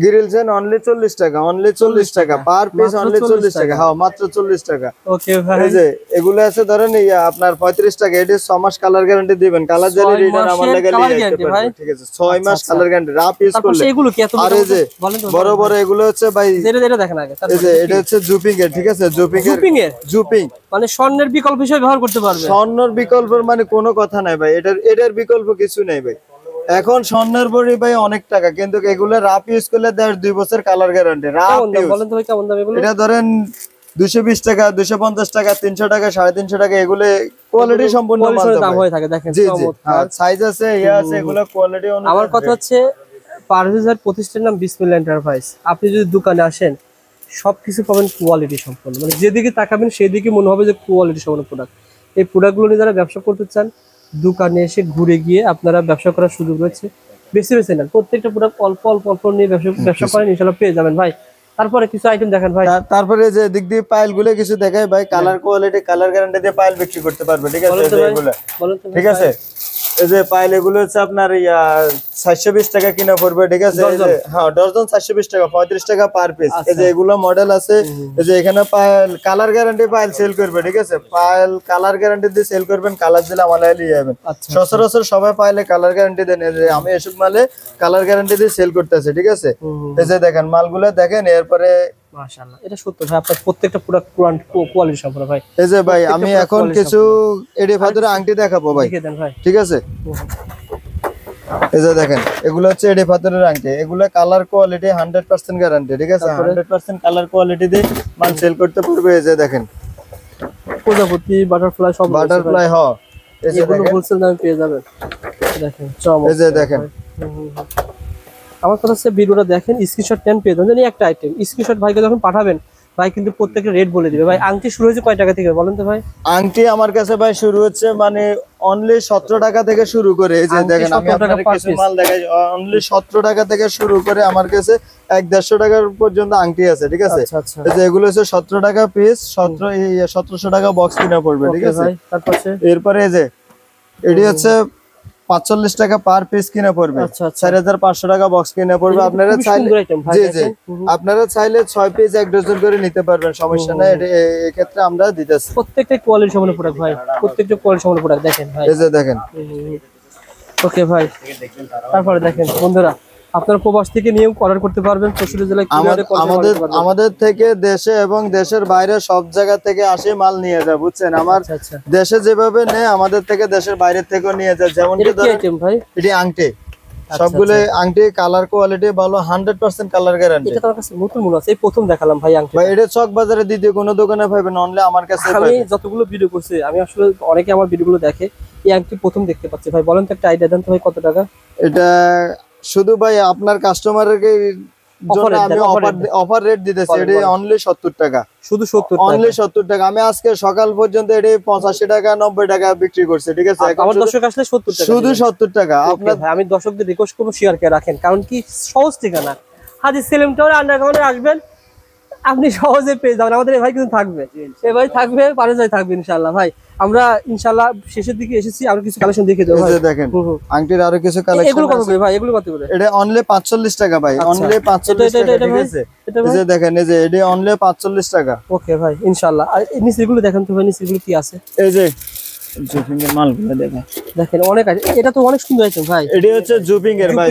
গ্রিল সেল অনলি 40 টাকা, অনলি 40 টাকা পার পিস, অনলি 40 টাকা। হ্যাঁ মাত্র 40 টাকা। ওকে ভাই। এই যে এগুলো আছে ধরেন আপনার 35 টাকা, এটা 6 মাস কালার গ্যারান্টি দিবেন, কালার জারি রিটার্ন আমার লাগা নিয়ে আসতে পারবেন। ঠিক আছে 6 মাস কালার গ্যারান্টি রাফ ইউজ করলে। এগুলো কি এত আর এই যে বড় বড় এগুলো হচ্ছে ভাই, এটা দেখেন আগে। এই যে এটা হচ্ছে জুপিং এর। ঠিক আছে জুপিং মানে স্বর্ণের বিকল্প হিসেবে ব্যবহার করতে পারবে। স্বর্ণের বিকল্পের মানে কোনো কথা নাই ভাই, এটার বিকল্প কিছু নেই ভাই। এখন স্বর্ণের বড়ি ভাই অনেক টাকা, কিন্তু এগুলো রাফ ইউজ করলে 2 বছর কালার গ্যারান্টি। রাফ ইউজ বলেন তো ভাই কেমন দাম এগুলো? এটা ধরেন 220 টাকা, 250 টাকা, 300 টাকা, 350 টাকা, এগুলো কোয়ালিটি সম্পূর্ণ দাম হয়ে থাকে। দেখেন জি জি সাইজ আছে, আছে, এগুলো কোয়ালিটি অনুযায়ী। আমার কথা হচ্ছে পারভেজের প্রতিষ্ঠানের নাম বিসমিল্লাহ এন্টারপ্রাইজ। আপনি যদি দোকানে আসেন সবকিছু পাবেন কোয়ালিটি সম্পন্ন, মানে যেদিকে তাকাবেন সেদিকে মনে হবে যে কোয়ালিটি সম্পন্ন প্রোডাক্ট। এই প্রোডাক্টগুলো নিয়ে যারা ব্যবসা করতে চান, দোকানে এসে ঘুরে গিয়ে আপনারা ব্যবসা করার সুযোগ রয়েছে। বেশি বেশি নেন, প্রত্যেকটা প্রোডাক্ট অল্প অল্প অল্প নিয়ে ব্যবসা করেন, ইনশাল্লাহ পেয়ে যাবেন ভাই। তারপরে কিছু আইটেম দেখেন ভাই। তারপরে যে দিক দিয়ে পাইল গুলো কিছু দেখায় ভাই, কালার কোয়ালিটি, কালার গ্যারান্টি দিয়ে পাইল বিক্রি করতে পারবে। ঠিক আছে এগুলো, ঠিক আছে এই যে পাইল এগুলো হচ্ছে আপনার 720 টাকা কিনা পড়বে। ঠিক আছে হ্যাঁ ডজন 720 টাকা, 35 টাকা পার পিস। এই যে এগুলো মডেল আছে, এই যে এখানে pile colour guarantee pile sell করবে। ঠিক আছে পাইল কালার গ্যারান্টি দিয়ে সেল করবেন, কালার দিলে আমাদের নিয়ে যাবেন। সচরাচর সবাই পাইলে কালার গ্যারান্টি দেন, আমি এসব মালে কালার গ্যারান্টি দিয়ে সেল করতেছে। ঠিক আছে এই যে দেখেন মালগুলো দেখেন। এরপরে মাশাআল্লাহ এটা সত্য ভাই, আপনার প্রত্যেকটা প্রোডাক্ট কোয়ালিটি সম্পন্ন ভাই। এই যে ভাই আমি এখন কিছু এডি ফাদারের আংটি দেখাবো ভাই। ঠিক আছে এই যে দেখেন এগুলো হচ্ছে এডি ফাদারের আংটি, এগুলো কালার কোয়ালিটি 100% গ্যারান্টি। ঠিক আছে 100% কালার কোয়ালিটি দিয়ে মাল সেল করতে পারবে। এই যে দেখেন প্রজাপতি, বাটারফ্লাই, সব বাটারফ্লাই। হ্যাঁ এই যে এগুলো হোলসেল দামে পেয়ে যাবেন। দেখেন এই যে দেখেন আমার কথা হচ্ছে ভিডিওটা দেখেন, স্ক্রিনশট নেন, পেয়ে যাবেন। একটা আইটেম স্ক্রিনশট ভাইকে যখন পাঠাবেন, ভাই কিন্তু প্রত্যেকটা রেট বলে দিবে। ভাই আংটি শুরু হয়েছে কয় টাকা থেকে বলেন তো ভাই? আংটি আমার কাছে ভাই শুরু হচ্ছে মানে অনলি 17 টাকা থেকে শুরু করে। এই যে দেখেন আমি আপনাদের কিছু মাল দেখাই, অনলি 17 টাকা থেকে শুরু করে আমার কাছে 150 টাকার পর্যন্ত আংটি আছে। ঠিক আছে এই যে এগুলো হচ্ছে 17 টাকা পিস, 1700 টাকা বক্স কিনা পড়বে। ঠিক আছে এরপরে এই যে এটি হচ্ছে 45 টাকা পার পিস কিনা পড়বে, 4500 টাকা বক্স কিনা পড়বে। আপনারা চাইলে জি জি আপনারা চাইলে 6 পিস 1 ডজন করে নিতে পারবেন, সমস্যা নাই। এই ক্ষেত্রে আমরা দিতেছি প্রত্যেকটা কোয়ালিটি সম্পন্ন প্রোডাক্ট ভাই, প্রত্যেকটা কোয়ালিটি সম্পন্ন প্রোডাক্ট দেখেন ভাই। এই যে দেখেন ওকে ভাই। তারপরে দেখেন বন্ধুরা, আপনারা প্রবাস থেকে নিয়ে অর্ডার করতে পারবেন। 64 জেলায় আমাদের থেকে দেশে এবং দেশের বাইরে সব জায়গা থেকে আসে মাল নিয়ে যায়, বুঝছেন। আমার দেশে যেভাবে নেয় আমাদের থেকে দেশের বাইরে থেকেও নিয়ে যায়। যেমন এটি আংটি, সবগুলো আংটি কালার কোয়ালিটি ভালো, 100% কালার গ্যারান্টি। এটা আমার কাছে নতুন মনে আছে, এই প্রথম দেখালাম ভাই আংটি। ভাই এটা চক বাজারে দ্বিতীয় কোনো দোকানে পাবেন, অনলি আমার কাছে। আমি যতগুলো ভিডিও করছি, আমি আসলে অনেকে আমার ভিডিওগুলো দেখে, এই আংটি প্রথম দেখতে পাচ্ছি ভাই। বলেন তো একটা আইডিয়া দেন তো ভাই, কত টাকা এটা? শুধু ভাই আপনার কাস্টমারকে জন্য আমি অফার রেট দিতেছি, এটা অনলি 70 টাকা, শুধু 70 টাকা, অনলি 70 টাকা। আমি আজকে সকাল পর্যন্ত এটা 85 টাকা 90 টাকা বিক্রি করছি। ঠিক আছে আমার দর্শক আসলে 70 টাকা, শুধু 70 টাকা। আপনার আমি দর্শকদের রিকোয়েস্ট করব শেয়ার করে রাখেন, কারণ কি সহজ ঠিকানা হাজি সেলিম টাওয়ার আন্ডারগ্রাউন্ডে আসবেন, আপনি সহজে পেয়ে যাবেন। আমাদের এই ভাই কিন্তু থাকবে, এই ভাই থাকবে, পারভেজ ভাই থাকবে ইনশাআল্লাহ। ভাই আমরা ইনশাআল্লাহ শেষের দিকে এসেছি, আর কিছু কালেকশন দেখে দেব ভাই। দেখেন আংটির আরো কিছু কালেকশন। এগুলো কত করে ভাই? এগুলো কত করে? এটা অনলি 45 টাকা ভাই, অনলি 45 টাকা। ঠিক আছে এই যে দেখেন, এই যে এটা অনলি 45 টাকা। ওকে ভাই ইনশাআল্লাহ। আর নিচেগুলো দেখেন তো ভাই, নিচেগুলো কি আছে? এই যে জুপিং এর মালগুলো দেখেন অনেক আছে। এটা তো অনেক সুন্দর আইটেম ভাই। এটি হচ্ছে জুপিং এর ভাই,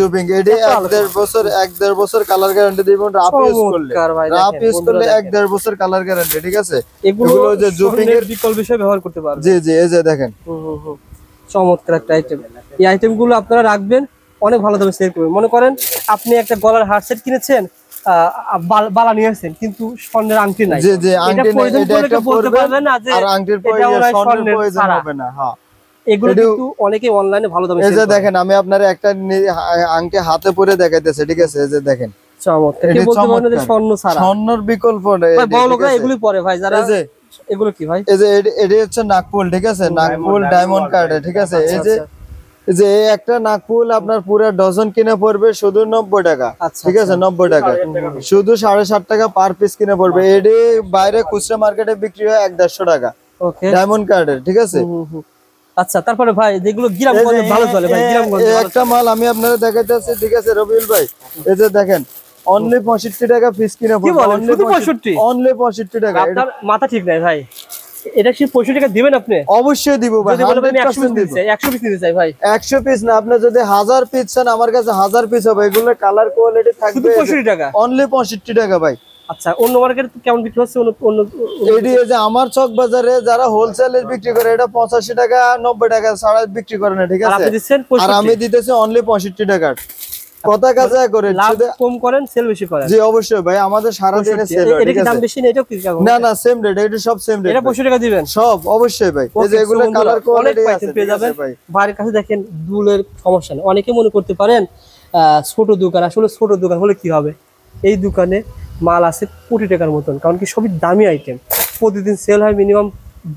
জুপিং এটি 1.5 বছর কালার গ্যারান্টি দিব। রাফ ইউজ করলে 1.5 বছর কালার গ্যারান্টি। ঠিক আছে এগুলো যে জুপিং এর বিকল্প হিসেবে ব্যবহার করতে পারবেন। জি জি এই যে দেখেন চমৎকার একটা আইটেম। এই আইটেমগুলো আপনারা রাখবেন, অনেক ভালো দামে সেল করবেন। মনে করেন আপনি একটা গলার হার সেট কিনেছেন, বালা নিয়ে আসছেন, কিন্তু স্বর্ণের আংটি নাই। জি জি আংটি নাই, এটা একটা বলতে পারবেন না যে আর আংটির স্বর্ণের প্রয়োজন হবে না। হ্যাঁ এগুলো কিন্তু অনেকে অনলাইনে ভালো দামে সেল করে। এই যে দেখেন আমি আপনারে একটা আংটি হাতে পরে দেখাইতেছি। ঠিক আছে এই যে দেখেন চমৎকার। কি বলতে পারেন যে স্বর্ণ ছাড়া স্বর্ণের বিকল্প নেই ভাই, বড় লোকরা এগুলি পরে ভাই, যারা এই যে এগুলো কি ভাই? এই যে এটি হচ্ছে নাগপুল, ঠিক আছে, নাগপুল ডায়মন্ড কার্ডে, ঠিক আছে। এই যে এই একটা নাগপুল আপনার পুরো ডজন কিনে পড়বে শুধু 90 টাকা, ঠিক আছে, 90 টাকা, শুধু 7.5 টাকা পার পিস কিনে পড়বে। এটি বাইরে খুচরা মার্কেটে বিক্রি হয় 150 টাকা ওকে, ডায়মন্ড কার্ডের, ঠিক আছে। আচ্ছা, তারপরে ভাই যেগুলো গ্রামগঞ্জে ভালো চলে ভাই, গ্রামগঞ্জে একটা মাল আমি আপনাদের দেখাইতেছি, ঠিক আছে রবিউল ভাই। এই যে দেখেন অনলি 65 টাকা পিস কিনে পড়বে, অনলি 65 টাকা। আপনার মাথা ঠিক নাই ভাই, এটা কি 65 টাকা দিবেন আপনি? অবশ্যই দিব ভাই, 100% দিব। 100 পিস নিতে চাই ভাই, 100 পিস না, আপনি যদি 1000 পিস চান আমার কাছে 1000 পিস হবে। এগুলো কালার কোয়ালিটি থাকবে, 65 টাকা, অনলি 65 টাকা ভাই। আচ্ছা, অন্য মার্কেটে কেমন বিক্রি হচ্ছে? এডি এই যে আমার চক বাজারে যারা হোলসেলে বিক্রি করে এটা 85 টাকা 90 টাকা ছাড়া বিক্রি করে না, ঠিক আছে। আর আমি দিতেছি অনলি 65 টাকা। কথা কাজা করে লাভ কম করেন, সেল বেশি করেন। জি অবশ্যই ভাই, আমাদের সারা দিনে সেল হয়, এটা কি দাম বেশি না? এটাও কি না না, সেম রেট, এটা সব সেম রেট। এটা 65 টাকা দিবেন সব অবশ্যই ভাই। এই যে এগুলো কালার কোয়ালিটি আছে পেয়ে যাবেন ভাই। ভাইয়ের কাছে দেখেন দুলের সমস্যা নেই। অনেকে মনে করতে পারেন ছোট দোকান, আসলে ছোট দোকান হলে কি হবে? এই দোকানে মাল আছে কোটি টাকার মতন, কারণ কি সবই দামি আইটেম, প্রতিদিন সেল হয় মিনিমাম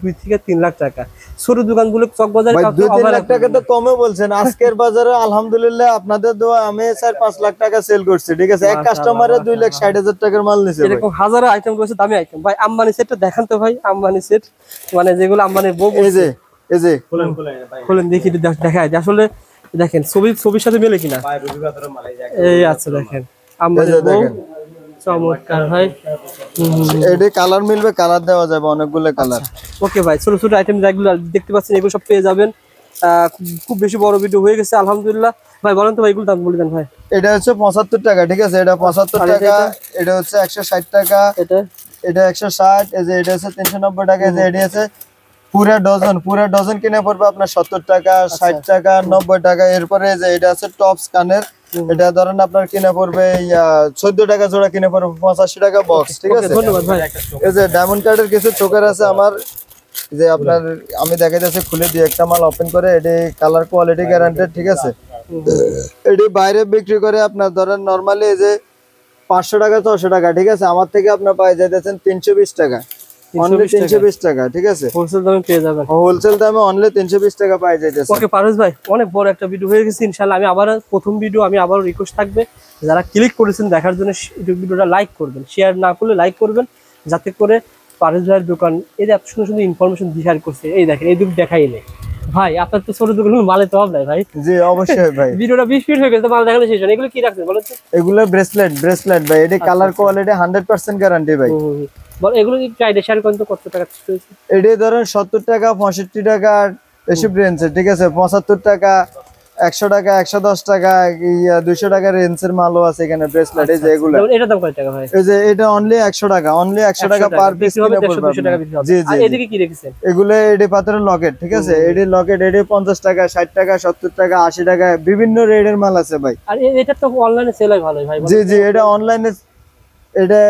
2 থেকে 3 লাখ টাকা। ছোট দোকানগুলো চক বাজারে 2-3 লাখ টাকা তো কমে বলছেন, আজকের বাজারে আলহামদুলিল্লাহ আপনাদের দোয়া আমি 4-5 লাখ টাকা সেল করছি, ঠিক আছে। এক কাস্টমারে 2,60,000 টাকার মাল নিছে। এরকম হাজারো আইটেম রয়েছে, দামি আইটেম ভাই। আম্বানি সেটটা দেখান তো ভাই, আম্বানি সেট মানে যেগুলো আম্বানির বউ। এই যে খুলেন দেখি, দেখায় আসলে দেখেন ছবির সাথে মেলে কিনা। এই আচ্ছা দেখেন আম্বানির বউ, চমৎকার ভাই। এডি কালার মিলবে, কালার দেওয়া যাবে অনেকগুলো কালার। ওকে ভাই, ছোট ছোট আইটেম যেগুলো দেখতে পাচ্ছেন এগুলো সব পেয়ে যাবেন। খুব বেশি বড় ভিডিও হয়ে গেছে আলহামদুলিল্লাহ। ভাই বলেন তো ভাই, এগুলো দাম বলে দেন ভাই। এটা হচ্ছে 75 টাকা, ঠিক আছে, এটা 75 টাকা। এটা হচ্ছে 160 টাকা, এটা 160। এই যে এটা হচ্ছে 390 টাকা। এই যে এটা আছে পুরা ডজন কিনে পড়বে আপনার 70 টাকা, 60 টাকা, 90 টাকা। এরপরে যে এটা আছে টপস কানের, এটা ধরেন আপনার কিনে পড়বে 14 টাকা জোড়া, কিনে পড়বে 85 টাকা বক্স, ঠিক আছে। ধন্যবাদ ভাই। এই যে ডায়মন্ড কার্ডের কিছু চোকার আছে আমার, যে আপনার আমি দেখাইতেছি খুলে দিয়ে একটা মাল ওপেন করে। এটি কালার কোয়ালিটি গ্যারান্টেড, ঠিক আছে। এটি বাইরে বিক্রি করে আপনার ধরেন নরমালি এই যে 500 টাকা 600 টাকা, ঠিক আছে। আমার থেকে আপনার পাই যাইতেছেন 320 টাকা, অনলি 320 টাকা, ঠিক আছে। হোলসেল দামে পেয়ে যাবেন, হোলসেল দামে অনলি 320 টাকা পাই যাইতেছে। ওকে পারভেজ ভাই, অনেক বড় একটা ভিডিও হয়ে গেছে ইনশাআল্লাহ। আমি আবার প্রথম ভিডিও, আমি আবারও রিকোয়েস্ট থাকবে যারা ক্লিক করেছেন দেখার জন্য ভিডিওটা লাইক করবেন, শেয়ার না করলে লাইক করবেন, যাতে করে পারভেজ ভাইয়ের দোকান এই যে এত সুন্দর সুন্দর ইনফরমেশন শেয়ার করছে। এই দেখেন এই দুটো দেখাই নেই ভাই, আপনার তো ছোট দোকান মালে তো নাই ভাই। জি অবশ্যই ভাই, ভিডিওটা 20 মিনিট হয়ে গেছে, মাল দেখানো শেষ হয়। এগুলো কি রাখছেন বলেন তো? এগুলো ব্রেসলেট ভাই। এটি কালার কোয়ালিটি 100% গ্যারান্টি ভাই। বল এগুলো কি চাইলে শেয়ার করেন তো, কত টাকা হয়েছে? এটি ধরেন 70 টাকা 65 টাকা এসব রেঞ্জের, ঠিক আছে। 75 টাকা 100 টাকা 110 টাকা 200 টাকা রেঞ্জের মালও আছে এখানে ব্রেসলেট। এই যে এগুলো, এটা দাম কত টাকা ভাই? এই যে এটা অনলি 100 টাকা, অনলি 100 টাকা পার পিস কিনে পড়বে। জি জি, আর এদিকে কি রেখেছেন? এগুলো এডি পাথরের লকেট, ঠিক আছে। এডি লকেট, এডি 50 টাকা 60 টাকা 70 টাকা 80 টাকা বিভিন্ন রেটের মাল আছে ভাই। আর এটা তো অনলাইনে সেল হয় ভালোই ভাই। জি জি, এটা অনলাইনে এটা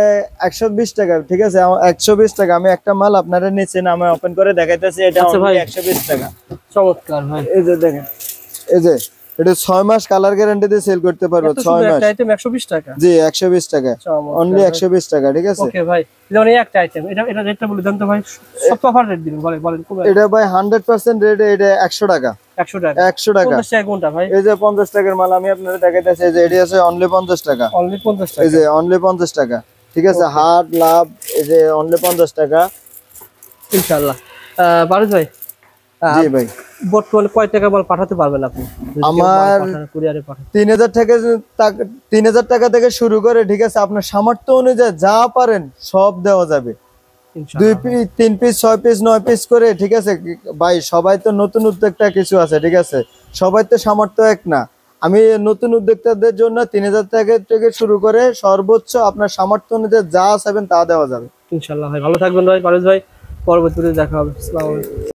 120 টাকা, ঠিক আছে। 120 টাকা। আমি একটা মাল আপনারা নিচে নামে ওপেন করে দেখাইতেছি, এটা অনলি 120 টাকা। চমৎকার ভাই। এই যে দেখেন, এই যে এটা 6 মাস কালার গ্যারান্টি দিয়ে সেল করতে পারবো। 6 মাস আইটেম 120 টাকা। জি 120 টাকা, অনলি 120 টাকা, ঠিক আছে। ওকে ভাই, যেমন এই একটা আইটেম, এটা রেটটা বলে দেন তো ভাই, সব অফার রেট দিবেন, বলেন কোন? এটা ভাই 100% রেট, এটা 100 টাকা। 100 টাকা 100 টাকা 50 টাকা কোনটা ভাই? এই যে 50 টাকার মাল আমি আপনাদের দেখাইতেছি। এই যে এটা আছে অনলি 50 টাকা, অনলি 50 টাকা। এই যে অনলি 50 টাকা, ঠিক আছে। হাট লাভ, এই যে অনলি 50 টাকা ইনশাআল্লাহ। পারভেজ ভাই, জি ভাই, বর্তমানে কয় টাকা মাল পাঠাতে পারবেন আপনি? আমার কুরিয়ারে পাঠাতে 3000 টাকা থেকে শুরু করে, ঠিক আছে। আপনার সামর্থ্য অনুযায়ী যা পারেন সব দেওয়া যাবে। 2 পিস 3 পিস 6 পিস 9 পিস করে, ঠিক আছে ভাই। সবাই তো নতুন উদ্যোক্তা কিছু আছে, ঠিক আছে। সবাই তো সামর্থ্য এক না। আমি নতুন উদ্যোক্তাদের জন্য 3000 টাকা থেকে শুরু করে সর্বোচ্চ আপনার সামর্থ্য অনুযায়ী যা চাইবেন তা দেওয়া যাবে ইনশাআল্লাহ। ভাই ভালো থাকবেন ভাই পারভেজ ভাই, পরবর্তীতে দেখা হবে। আসসালামু আলাইকুম।